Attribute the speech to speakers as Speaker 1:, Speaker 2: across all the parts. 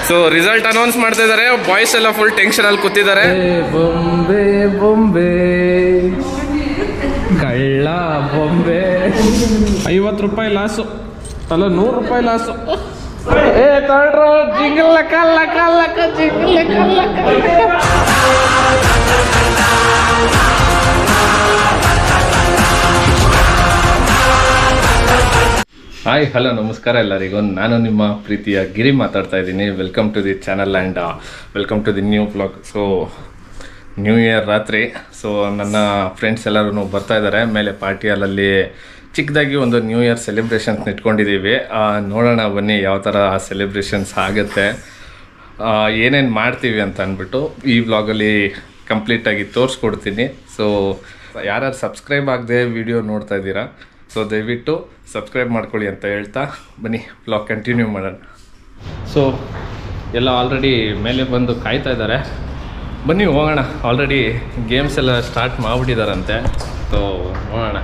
Speaker 1: So result announce ಮಾಡ್ತಾ ಇದ್ದಾರೆ. Boys ಎಲ್ಲ ಫುಲ್ ಟೆನ್ಷನ್ ಅಲ್ಲಿ ಕೂತಿದ್ದಾರೆ. ಬೊಂಬೆ ಬೊಂಬೆ ಕಳ್ಳ ಬೊಂಬೆ 50 ರೂಪಾಯಿ ಲಾಸು ಅಲ್ಲ 100 ರೂಪಾಯಿ ಲಾಸು. ಏ ತಳ್ರ ಜಿಂಗಲ್ಲ ಕಲ್ಲ ಕಲ್ಲಕ್ಕ ಜಿಂಗಲ್ಲ ಕಲ್ಲ. ಹಾಯ್ ಹಲೋ ನಮಸ್ಕಾರ ಎಲ್ಲರಿಗೂ. ನಾನು ನಿಮ್ಮ ಪ್ರೀತಿಯ ಗಿರಿ ಮಾತಾಡ್ತಾ ಇದ್ದೀನಿ. Welcome to the channel and welcome to the new vlog. So new year ರಾತ್ರಿ ನನ್ನ ಫ್ರೆಂಡ್ಸ್ ಎಲ್ಲರೂ ಬರ್ತಾ ಇದ್ದಾರೆ. ಮೇಲೆ ಪಾರ್ಟಿ ಹಾಲಲ್ಲಿ ಚಿಕ್ಕದಾಗಿ ಒಂದು ನ್ಯೂ ಇಯರ್ ಸೆಲೆಬ್ರೇಷನ್ಸ್ ಇಟ್ಕೊಂಡಿದ್ದೀವಿ. ನೋಡೋಣ ಬನ್ನಿ ಯಾವ ಥರ ಸೆಲೆಬ್ರೇಷನ್ಸ್ ಆಗುತ್ತೆ, ಏನೇನು ಮಾಡ್ತೀವಿ ಅಂತ ಅಂದ್ಬಿಟ್ಟು ಈ ವ್ಲಾಗಲ್ಲಿ ಕಂಪ್ಲೀಟಾಗಿ ತೋರಿಸ್ಕೊಡ್ತೀನಿ. ಸೊ ಯಾರ್ಯಾರು ಸಬ್ಸ್ಕ್ರೈಬ್ ಆಗದೆ ವಿಡಿಯೋ ನೋಡ್ತಾ ಇದ್ದೀರಾ, ಸೊ ದಯವಿಟ್ಟು ಸಬ್ಸ್ಕ್ರೈಬ್ ಮಾಡ್ಕೊಳ್ಳಿ ಅಂತ ಹೇಳ್ತಾ ಬನ್ನಿ ವ್ಲಾಗ್ ಕಂಟಿನ್ಯೂ ಮಾಡೋಣ. ಸೊ ಎಲ್ಲ ಆಲ್ರೆಡಿ ಮೇಲೆ ಬಂದು ಕಾಯ್ತಾ ಇದ್ದಾರೆ. ಬನ್ನಿ ಹೋಗೋಣ. ಆಲ್ರೆಡಿ ಗೇಮ್ಸ್ ಎಲ್ಲ ಸ್ಟಾರ್ಟ್ ಮಾಡಿಬಿಟ್ಟಿದ್ದಾರಂತೆ. ಸೊ ನೋಡೋಣ.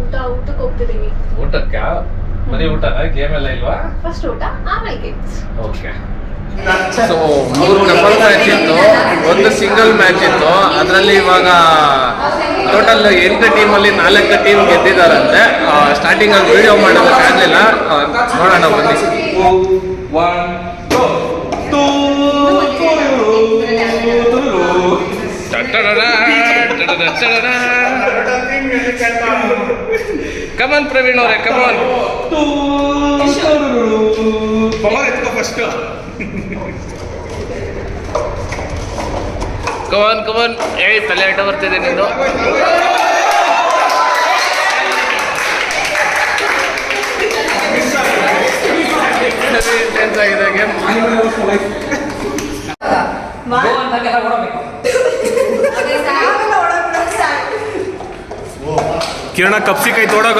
Speaker 2: ಊಟಕ್ಕೆ ಹೋಗ್ತಿದ್ದೀನಿ.
Speaker 1: ಊಟಕ್ಕೆ ಬರೀ ಊಟ, ಗೇಮ್ ಎಲ್ಲ ಇಲ್ವಾ?
Speaker 2: ಫಸ್ಟ್ ಊಟ ಆಮೇಲೆ games.
Speaker 1: Okay. So 3 couple match ಇತ್ತು, 1 ಸಿಂಗಲ್ ಮ್ಯಾಚ್ ಇತ್ತು. ಅದರಲ್ಲಿ ಇವಾಗ ಟೋಟಲ್ 8 ಟೀಮಲ್ಲಿ 4 ಟೀಮ್ ಗೆದ್ದಿದ್ದಾರಂತೆ. ಸ್ಟಾರ್ಟಿಂಗಲ್ಲಿ ವಿಡಿಯೋ ಮಾಡೋದಕ್ಕಾಗಲಿಲ್ಲ. ನೋಡೋಣ ಬನ್ನಿ. ಕಮನ್ ಪ್ರವೀಣ್ ಅವರೇ, ಕಮನ್. Come on come on. ತಲೆ ಆಟ ಬರ್ತಿದೆ ನಿಂದು. ಇಂಟೆನ್ಸ್ ಆಗಿದೆ ಗೇಮ್. ಕಿರಣ ಕಪ್ಸಿ ಕೈ ತೋಡಾಗ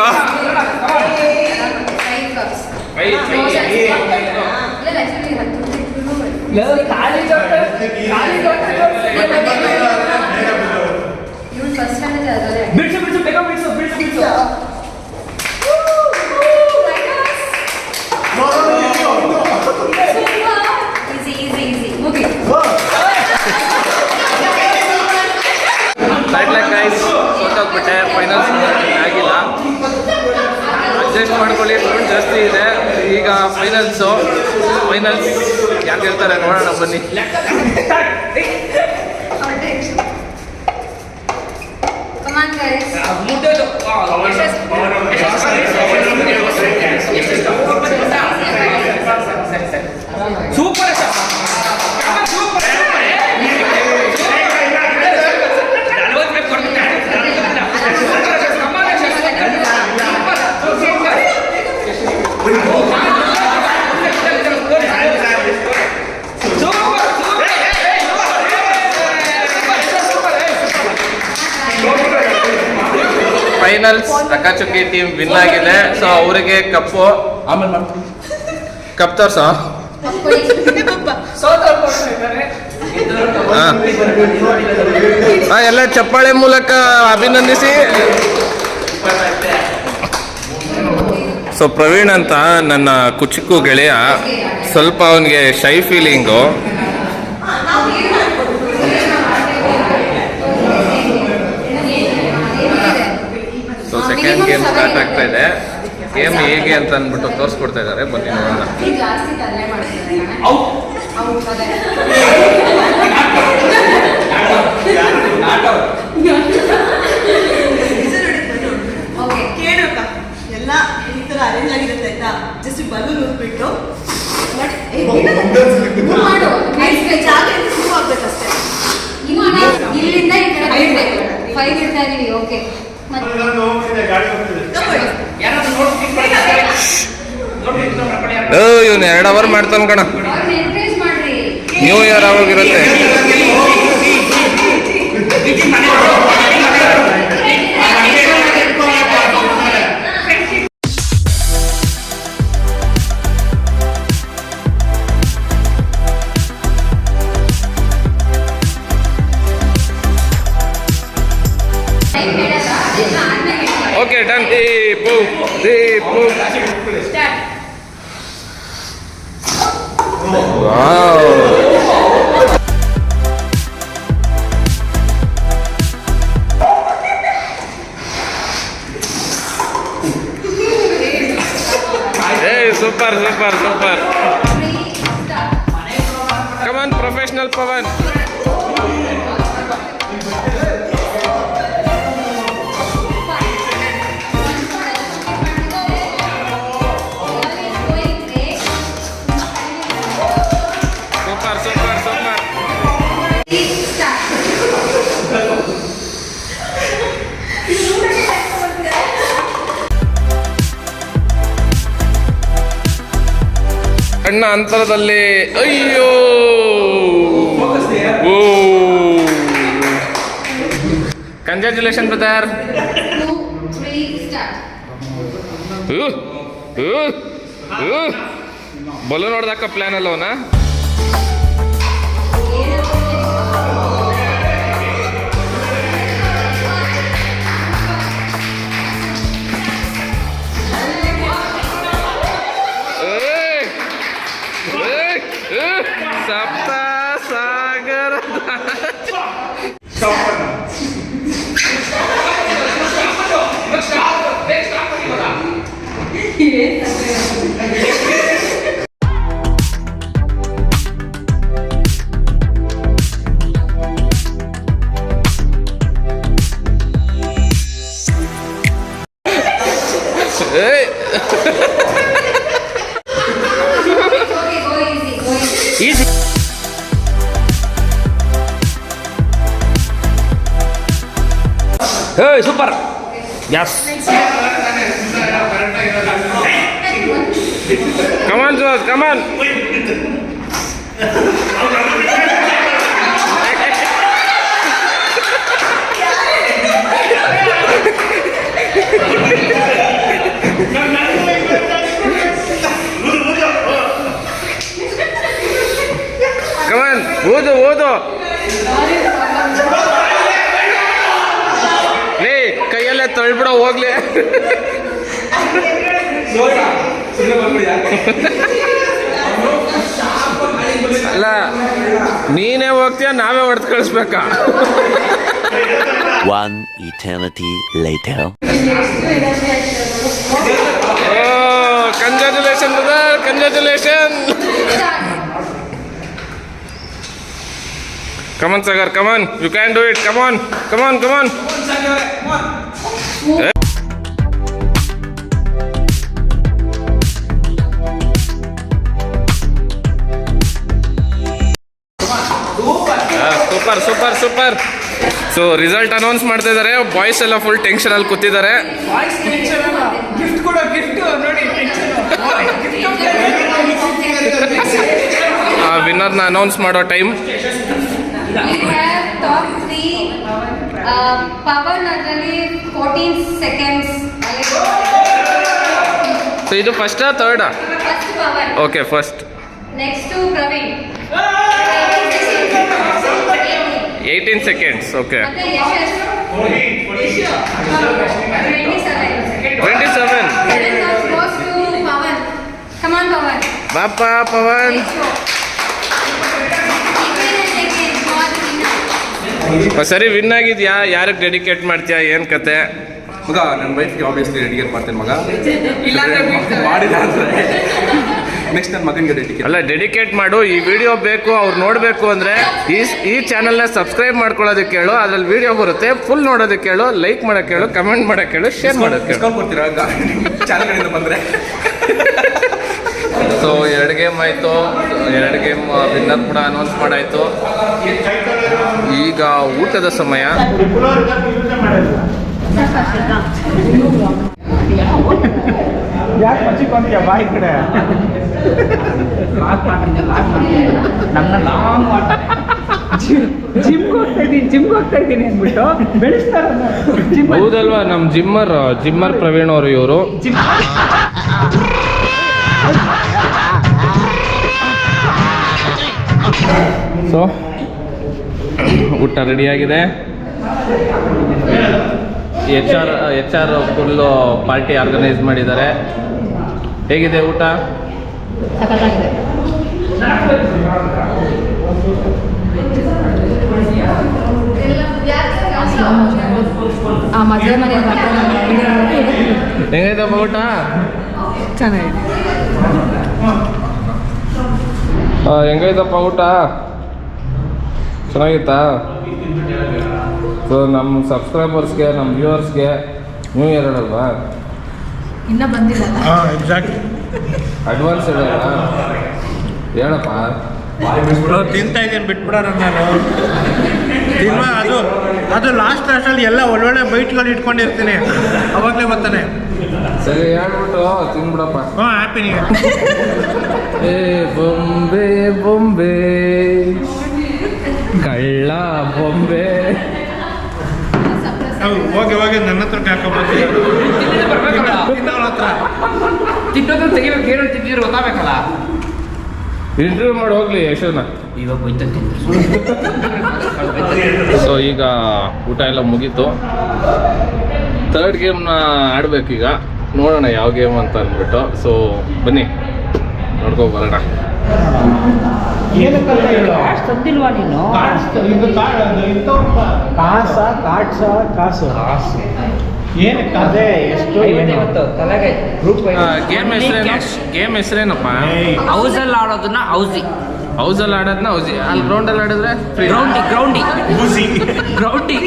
Speaker 1: ಸೋತಾಗ್ಬಿಟ್ಟೆ. ಫೈನಲ್ಸ್ ಆಗಿಲ್ಲ, ಅಡ್ಜಸ್ಟ್ ಮಾಡ್ಕೊಳ್ಳಿ. ಸೌಂಡ್ ಜಾಸ್ತಿ ಇದೆ. ಈಗ ಫೈನಲ್ಸ್ ಯಾಕೆ ಹೇಳ್ತಾರೆ ನೋಡೋಣ ಬನ್ನಿ.
Speaker 3: ಸೂಪರ್
Speaker 1: ಫೈನಲ್ಸ್ ಅಕಾಚುಕಿ ಟೀಮ್ ವಿನ್ ಆಗಿದೆ. ಸೊ ಅವರಿಗೆ ಕಪ್ಪು ಆಮೇಲೆ ಮಾಡ್ತೀವಿ. ಕಪ್ ತೋರ್ಸ. ಎಲ್ಲ ಚಪ್ಪಾಳೆ ಮೂಲಕ ಅಭಿನಂದಿಸಿ. ಸೊ ಪ್ರವೀಣ್ ಅಂತ ನನ್ನ ಕುಚಿಕ್ಕು ಗೆಳೆಯ, ಸ್ವಲ್ಪ ಅವನಿಗೆ shy feeling. So second game start ಆಗ್ತಾ ಇದೆ. ಗೇಮ್ ಹೇಗೆ ಅಂತ ಅಂದ್ಬಿಟ್ಟು ತೋರಿಸ್ಕೊಡ್ತಾ ಇದ್ದಾರೆ. ಬನ್ನಿ ನೋಡೋಣ.
Speaker 4: ಎಲ್ಲ ಈ ತರ ಅರೇಂಜ್ ಆಗಿರುತ್ತೆ ಆಯ್ತಾ. ಜಸ್ಟ್ ಬಲೂನ್ ಹೋಗ್ಬಿಟ್ಟು ಆಗ್ಬೇಕಷ್ಟೇ.
Speaker 2: ಇಲ್ಲಿಂದ ಈ ಕಡೆ 5 ಇಡ್ತಾ ಇದೀವಿ. ಓಕೆ,
Speaker 1: ಇವನು 2 ಅವರ್ ಮಾಡ್ತಾನ ಕಣ. ನ್ಯೂ ಇಯರ್ ಆವಾಗಿರುತ್ತೆ.
Speaker 2: Okay, done.
Speaker 1: Deep. Super super super.
Speaker 2: 3 start.
Speaker 1: Come on professional Pavan. Super super super.
Speaker 2: 3 start.
Speaker 1: ಸಣ್ಣ ಅಂತರದಲ್ಲಿ ಅಯ್ಯೋ ಓ ಕಂಗ್ರ್ಯಾಚುಲೇಷನ್ ಬ್ರದರ್.
Speaker 2: 2, 3 start.
Speaker 1: ಬಲೂನ್ ಹೊಡೆದಾಕ ಪ್ಲಾನ್ ಅಲ್ಲವನ. ಸಪ್ತ ಸಾಗರ
Speaker 2: Okay, go easy, go easy.
Speaker 1: Easy. Super. Yes. Come on Jos come on. Come on ಓದು ಓದು. ಲೇ ಕೈಯಲ್ಲೇ ತೊಳ್ಬಿಡೋ ಹೋಗ್ಲಿ. ಅಲ್ಲ ನೀನೇ ಹೋಗ್ತೀಯ ನಾವೇ ಹೊಡೆದು ಕಳಿಸ್ಬೇಕಾ?
Speaker 5: One eternity later.
Speaker 1: Congratulation brother, congratulation. Come on, Sagar, come on. You can do it. Come on, come on, come on. Super super super. So result announce ಮಾಡ್ತಾ ಇದ್ದಾರೆ. ಬಾಯ್ಸ್ ಎಲ್ಲ ಫುಲ್ ಟೆನ್ಷನ್ ಅಲ್ಲಿ ಕೂತಿದ್ದಾರೆ.
Speaker 3: ಗಿಫ್ಟ್ ಕೊಡೋ gift ನೋಡಿ
Speaker 1: ವಿನ್ನರ್ನ announce ಮಾಡೋ time.
Speaker 2: We have top 3. Pawan ಅದರಲ್ಲಿ 14 seconds.
Speaker 1: So ಇದು ಫಸ್ಟಾ ಥರ್ಡಾ?
Speaker 2: First Pawan.
Speaker 1: Okay first.
Speaker 2: Next to Praveen.
Speaker 1: 18 seconds. Okay.
Speaker 2: ಮತ್ತೆ ಯಶಸ್ 27.
Speaker 1: 27.
Speaker 2: 7 goes to Pawan. Come on Pawan.
Speaker 1: ಬಾಪ ಪವನ್. ಸರಿ ವಿನ್ ಆಗಿದ್ಯಾ? ಯಾರಿಗೆ ಡೆಡಿಕೇಟ್ ಮಾಡ್ತೀಯಾ? ಏನು ಕತೆ?
Speaker 6: ಮಗ ನನ್ನ ವೈಫ್ಗೆ ಆಬ್ವಿಯಸ್ಲಿ ಡೆಡಿಕೇಟ್ ಮಾಡ್ತೇನೆ ಮಗ.
Speaker 3: ಇಲ್ಲಾಂದ್ರೆ
Speaker 6: ಮಾಡಿದ್ರೆ ನೆಕ್ಸ್ಟ್ ನನ್ನ ಮಗನಿಗೆ ಡೆಡಿಕೇಟ್.
Speaker 1: ಅಲ್ಲ ಡೆಡಿಕೇಟ್ ಮಾಡು. ಈ ವಿಡಿಯೋ ಬೇಕು ಅವ್ರು ನೋಡಬೇಕು ಅಂದರೆ ಈ ಚಾನಲ್ನ ಸಬ್ಸ್ಕ್ರೈಬ್ ಮಾಡ್ಕೊಳ್ಳೋದಕ್ಕೆ ಹೇಳು. ಅದ್ರಲ್ಲಿ ವಿಡಿಯೋ ಬರುತ್ತೆ. ಫುಲ್ ನೋಡೋದಕ್ಕೆ ಹೇಳು, ಲೈಕ್ ಮಾಡೋಕ್ಕೆ ಹೇಳು, ಕಮೆಂಟ್ ಮಾಡೋಕ್ಕೆ ಹೇಳು, ಶೇರ್ ಮಾಡೋಕ್ಕೆ ಹೇಳು.
Speaker 6: ಡಿಸ್ಕೌಂಟ್ ಕೊಡ್ತೀರಾ ಚಾನಲ್ಗಳಿಂದ ಬಂದರೆ?
Speaker 1: ಸೊ 2 ಗೇಮ್ ಆಯಿತು. 2 ಗೇಮ್ ವಿನ್ನರ್ ಕೂಡ ಅನೌನ್ಸ್ ಮಾಡಾಯಿತು. ಈಗ ಊಟದ ಸಮಯ.
Speaker 3: ಯಾಕೆ ಮಚ್ಚಿಕೊಂತೀಯ ಬಾಯಿ ಕಡೆ ನನ್ನ ಜಿಮ್ಗೆ ಹೋಗ್ತಾ ಇದ್ದೀನಿ ಅಂದ್ಬಿಟ್ಟು ಬೆಳೆಸ್ತಾರೆ.
Speaker 1: ಹೌದಲ್ವಾ? ನಮ್ಮ ಜಿಮ್ಮರ್ ಪ್ರವೀಣ್ ಅವರು ಇವರು. ಸೊ ಊಟ ರೆಡಿಯಾಗಿದೆ. H R full party organise ಮಾಡಿದ್ದಾರೆ. ಹೇಗಿದೆ ಊಟ?
Speaker 2: ಆ ಮದುವೆ ಮನೆಯಲ್ಲಿ ಬರ್ತಾರೆ.
Speaker 1: ಹೆಂಗೈತಪ್ಪ ಊಟ?
Speaker 3: ಚೆನ್ನಾಗಿದೆ.
Speaker 1: ಹೆಂಗೈತಪ್ಪ ಊಟ? ಚೆನ್ನಾಗಿತ್ತಾ? ಸೊ ನಮ್ಮ ಸಬ್ಸ್ಕ್ರೈಬರ್ಸ್ಗೆ, ನಮ್ಮ ವ್ಯೂವರ್ಸ್ಗೆ ನ್ಯೂ ಇಯರ್ ಹೇಳಲ್ವಾ?
Speaker 2: ಇನ್ನೂ ಬಂದಿಲ್ಲ.
Speaker 1: ಅಡ್ವಾನ್ಸ್ ಹೇಳಲ್ಲ ಹೇಳಪ್ಪ.
Speaker 7: ತಿಂತಾ ಇದ್ದೀನಿ ಬಿಟ್ಬಿಡೋಣ ನಾನು ತಿನ್ನುವ ಅದು ಲಾಸ್ಟಲ್ಲಿ ಎಲ್ಲ ಒಳ್ಳೊಳ್ಳೆ ಬೈಟ್ಗಳು ಇಟ್ಕೊಂಡಿರ್ತೀನಿ, ಅವಾಗಲೇ ಬರ್ತಾನೆ.
Speaker 1: ಸರಿ ಹೇಳ್ಬಿಟ್ಟು ತಿನ್ಬಿಡಪ್ಪ.
Speaker 7: Happy new year.
Speaker 1: ಏ ಬೊಂಬೆ ಬೊಂಬೆ ಕಳ್ಳ ಬೊಂಬೆ.
Speaker 7: ಹೋಗಿ ನನ್ನ ಹತ್ರ ಹಾಕೊಂಡ್ಬರ್ತೀನಿ.
Speaker 3: ತಿನ್ನೋದು ತೆಗಿಬೇಕು, ಏನು ತಿಂದಿದ್ರು ಗೊತ್ತಾಗಬೇಕಲ್ಲ.
Speaker 1: ಇಂಟರ್ವ್ಯೂ ಮಾಡಿ ಹೋಗ್ಲಿ ಯಶೋನ.
Speaker 3: ಇವಾಗ ಬೈತಂತೀನಿ.
Speaker 1: ಸೊ ಈಗ ಊಟ ಎಲ್ಲ ಮುಗೀತು. ಥರ್ಡ್ ಗೇಮ್ನ ಆಡ್ಬೇಕೀಗ. ನೋಡೋಣ ಯಾವ ಗೇಮ್ ಅಂತ ಅಂದ್ಬಿಟ್ಟು. ಸೊ ಬನ್ನಿ ನೋಡ್ಕೊ ಬರೋಣ.
Speaker 3: ತಂದಿಲ್ವಾ ನೀನು? ಕಾಸು ಏನಕ್ಕೆ? ಅದೇ ಎಷ್ಟು ತಲೆಗೆ ಗ್ರೂಪ್
Speaker 1: ಗೇಮ್ ಹೆಸರೇನಪ್ಪ?
Speaker 3: ಹೌಸಲ್ಲಿ ಆಡೋದನ್ನ
Speaker 1: ಹೌಸಲ್ಲಿ ಆಡೋದನ್ನ ಹೌಸಿ, ಅಲ್ಲಿ ಗ್ರೌಂಡಲ್ಲಿ ಆಡಿದ್ರೆ
Speaker 3: ಗ್ರೌಂಡಿ.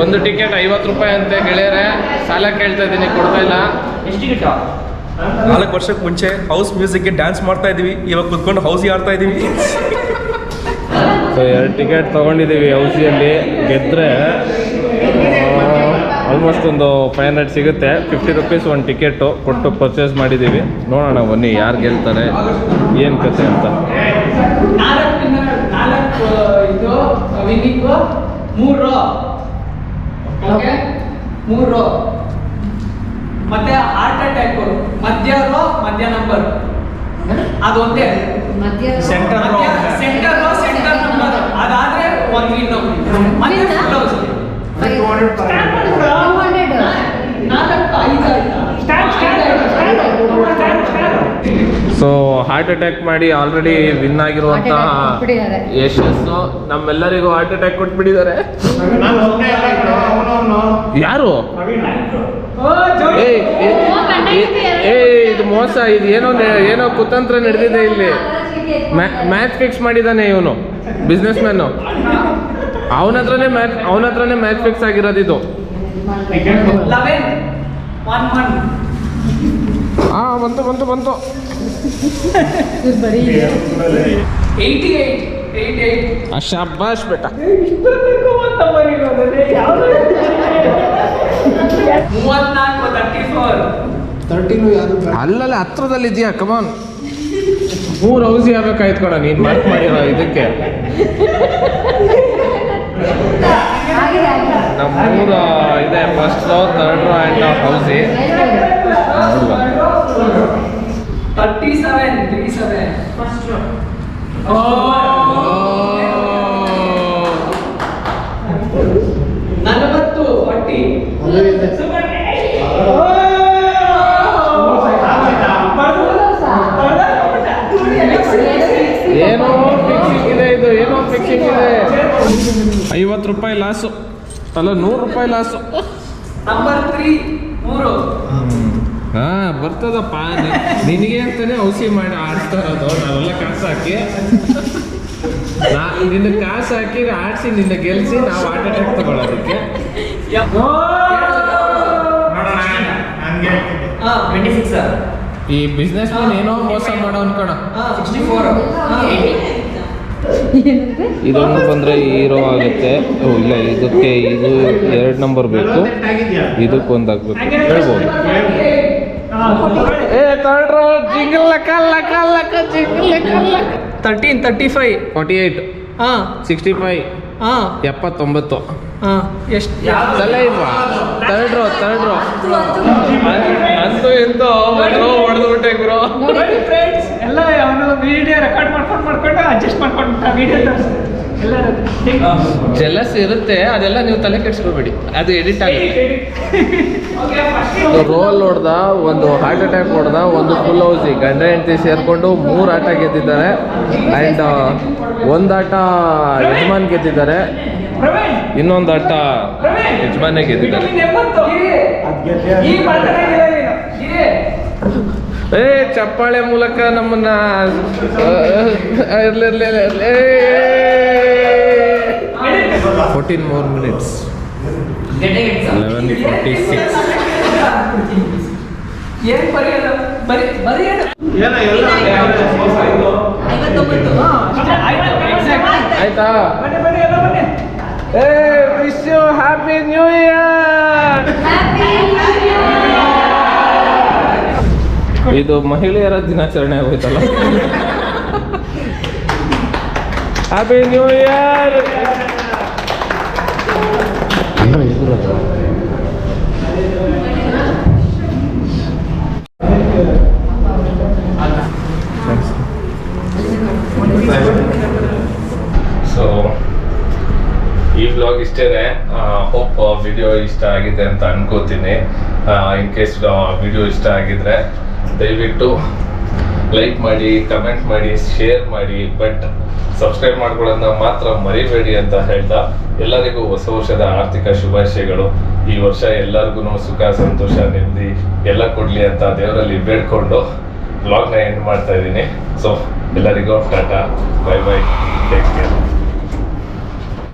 Speaker 1: ಒಂದು ಟಿಕೆಟ್ 50 ರೂಪಾಯಿ ಅಂತೆ ಗೆಳೆಯರೆ. ಸಾಲ ಕೇಳ್ತಾ ಇದ್ದೀನಿ, ಕೊಡ್ತಾ ಇಲ್ಲ.
Speaker 3: ಎಷ್ಟು ಟಿಕೆಟ್?
Speaker 6: 4 ವರ್ಷಕ್ಕೆ ಮುಂಚೆ ಹೌಸ್ ಮ್ಯೂಸಿಕ್ಗೆ ಡ್ಯಾನ್ಸ್ ಮಾಡ್ತಾ ಇದೀವಿ, ಇವಾಗ ಕುತ್ಕೊಂಡು ಹೌಸಿ ಆಡ್ತಾ ಇದೀವಿ.
Speaker 1: ಸೊ 2 ಟಿಕೆಟ್ ತೊಗೊಂಡಿದ್ದೀವಿ ಹೌಸಿಯಲ್ಲಿ. ಗೆದ್ದರೆ ಆಲ್ಮೋಸ್ಟ್ ಒಂದು 500 ಸಿಗುತ್ತೆ. 50 ರುಪೀಸ್ ಒಂದು ಟಿಕೆಟು ಕೊಟ್ಟು ಪರ್ಚೇಸ್ ಮಾಡಿದ್ದೀವಿ. ನೋಡೋಣ ಬನ್ನಿ ಯಾರು ಗೆಲ್ತಾರೆ, ಏನು ಕತೆ ಅಂತ.
Speaker 3: 4 ಇದು ವಿನ್ನಿಂಗು 3 ರೋ. Okay 3 row. ಮತ್ತೆ ಹಾರ್ಟ್ ಅಟ್ಯಾಕ್ ಮಧ್ಯ ನಂಬರ್ ಅದೊಂದೇ. ಸೆಂಟರ್ ನಂಬರ್ ಅದಾದ್ರೆ ಒಂದು ವಿನ್ನು. ಮತ್ತೆ full house 200.
Speaker 1: So heart attack ಮಾಡಿ ಆಲ್ರೆಡಿ ವಿನ್ ಆಗಿರುವಂತಹ ಯಶಸ್ಸು ನಮ್ಮೆಲ್ಲರಿಗೂ ಹಾರ್ಟ್ ಅಟ್ಯಾಕ್ ಕೊಟ್ಬಿಟ್ಟಿದ್ದಾರೆ. ಯಾರು? ಇದು ಮೋಸ, ಇದು ಏನೋ ಕುತಂತ್ರ ನಡೆದಿದೆ ಇಲ್ಲಿ. ಮ್ಯಾಚ್ ಫಿಕ್ಸ್ ಮಾಡಿದ್ದಾನೆ ಇವನು, ಬಿಸ್ನೆಸ್ ಮ್ಯಾನು. ಅವನ ಹತ್ರನೇ ಮ್ಯಾಚ್ ಫಿಕ್ಸ್ ಆಗಿರೋದು ಇದು. ಬಂತು
Speaker 3: 88.
Speaker 1: ಶಾಬಾಷ್ ಬೇಟ.
Speaker 3: 34.
Speaker 1: ಅಲ್ಲಲ್ಲ ಹತ್ರದಲ್ಲಿದ್ಯಾ, ಕಮಾನ್. 3 ಹೌಸಿ ಆಗ್ಬೇಕಾಯ್ತು ಕಣ ನೀನು ಮಾರ್ಕ್ ಮಾಡಿರೋ ಇದಕ್ಕೆ. ನಮ್ಮ 3 ಇದೆ, first row, third row and housie.
Speaker 3: 37. First row. 40.
Speaker 1: ಏನೋ ಫಿಕ್ಸಿಂಗ್ ಇದೆ, ಇದು ಏನೋ ಫಿಕ್ಸಿಂಗ್ ಇದೆ. 50 ರೂಪಾಯಿ ಲಾಸು, ಅಲ್ಲ 100 ರೂಪಾಯಿ ಲಾಸು.
Speaker 3: ನಂಬರ್ 3 3.
Speaker 1: ಹಾ ಬರ್ತದಪ್ಪ. ನಿನಗೆ ಅಂತಾನೆ ಔಷಧಿ ಮಾಡಿ ಆಡಿಸ್ತಾ ಇರೋದು. ನಾವೆಲ್ಲ ಕಾಸು ಹಾಕಿ ನಿನ್ನ ಕಾಸು ಹಾಕಿ ಆಡಿಸಿ ನಿನ್ನ ಗೆಲ್ಸಿ ನಾವು ಹಾರ್ಟ್ ಅಟ್ಯಾಕ್ ತಗೊಳ್ಳೋದಕ್ಕೆ.
Speaker 3: 26.
Speaker 1: ಈ ಬಿಸ್ನೆಸ್ ಮ್ಯಾನ್ ಏನೋ ಮೋಸ ಮಾಡೋ ಅನ್ಕೋಣ.
Speaker 3: 64.
Speaker 1: ಇದೊಂದು ಬಂದರೆ ಹೀರೋ ಆಗುತ್ತೆ. ಇಲ್ಲ, ಇದಕ್ಕೆ ಇದು 2 ನಂಬರ್ ಬೇಕು, ಇದಕ್ಕೊಂದು ಆಗ್ಬೇಕು ಹೇಳ್ಬೋದು. ಥರ್ಡ್ ರೋ ಜಿಂಗಲ್ ಲಕ್ಕ ಜಿಂಗಲ್
Speaker 3: 13. 35.
Speaker 1: 48. 65. 79.
Speaker 3: ಎಷ್ಟು
Speaker 1: ತಲೆ ಇಲ್ವಾ? ಥರ್ಡ್ ರೋ ಅಂತೂ ಎಂತೋ ಹೊಡೆದ್ಬಿಟ್ಟೆ ಗುರು.
Speaker 3: ಫ್ರೆಂಡ್ಸ್ ಎಲ್ಲ ಅವನು ವಿಡಿಯೋ ರೆಕಾರ್ಡ್ ಮಾಡ್ಕೊಂಡು ಅಡ್ಜಸ್ಟ್ ಮಾಡ್ಕೊಂಡು ವಿಡಿಯೋ ತೋರಿಸ್ತಾರೆ.
Speaker 1: ಜೆಲಸ್ ಇರುತ್ತೆ, ಅದೆಲ್ಲ ನೀವು ತಲೆ ಕೆಡಿಸ್ಕೋಬೇಡಿ, ಅದು ಎಡಿಟ್ ಆಗುತ್ತೆ. ರೋಲ್ ಹೊಡೆದ, ಒಂದು ಹಾರ್ಟ್ ಅಟ್ಯಾಕ್ ಹೊಡೆದ, ಒಂದು ಫುಲ್ ಹೌಸಿ ಗಂಡ ಹೆಂಡತಿ ಸೇರಿಕೊಂಡು 3 ಆಟ ಗೆದ್ದಿದ್ದಾರೆ. ಆ್ಯಂಡ್ ಒಂದು ಆಟ ಯಜಮಾನ್ ಗೆದ್ದಿದ್ದಾರೆ, ಇನ್ನೊಂದು ಆಟ ಯಜಮಾನೇ ಗೆದ್ದಿದ್ದಾರೆ. ಚಪ್ಪಾಳೆ ಮೂಲಕ ನಮ್ಮನ್ನ 14 more minutes. 11:46. ಆಯ್ತಾ? Wish you happy new year. ಇದು ಮಹಿಳೆಯರ ದಿನಾಚರಣೆ ಆಗೋಯ್ತಲ್ಲ. Happy new year. ಸೊ ಈ ವ್ಲಾಗ್ ಇಷ್ಟೇ. ಹೋಪ್ ವಿಡಿಯೋ ಇಷ್ಟ ಆಗಿದೆ ಅಂತ ಅನ್ಕೋತೀನಿ. ಇನ್ ಕೇಸ್ ವಿಡಿಯೋ ಇಷ್ಟ ಆಗಿದ್ರೆ ದಯವಿಟ್ಟು ಲೈಕ್ ಮಾಡಿ, ಕಮೆಂಟ್ ಮಾಡಿ, ಶೇರ್ ಮಾಡಿ, ಬಟ್ ಸಬ್ಸ್ಕ್ರೈಬ್ ಮಾಡ್ಕೊಳ್ಳೋದನ್ನ ಮಾತ್ರ ಮರಿಬೇಡಿ ಅಂತ ಹೇಳ್ತಾ, ಎಲ್ಲರಿಗೂ ಹೊಸ ವರ್ಷದ ಆರ್ಥಿಕ ಶುಭಾಶಯಗಳು. ಈ ವರ್ಷ ಎಲ್ಲರಿಗೂ ಸುಖ, ಸಂತೋಷ, ನೆಮ್ಮದಿ ಎಲ್ಲ ಕೊಡಲಿ ಅಂತ ದೇವರಲ್ಲಿ ಬೇಡ್ಕೊಂಡು ವ್ಲಾಗ್ನ ಎಂಡ್ ಮಾಡ್ತಾ ಇದ್ದೀನಿ. ಸೊ ಎಲ್ಲರಿಗೂ Tata, bye bye, take care.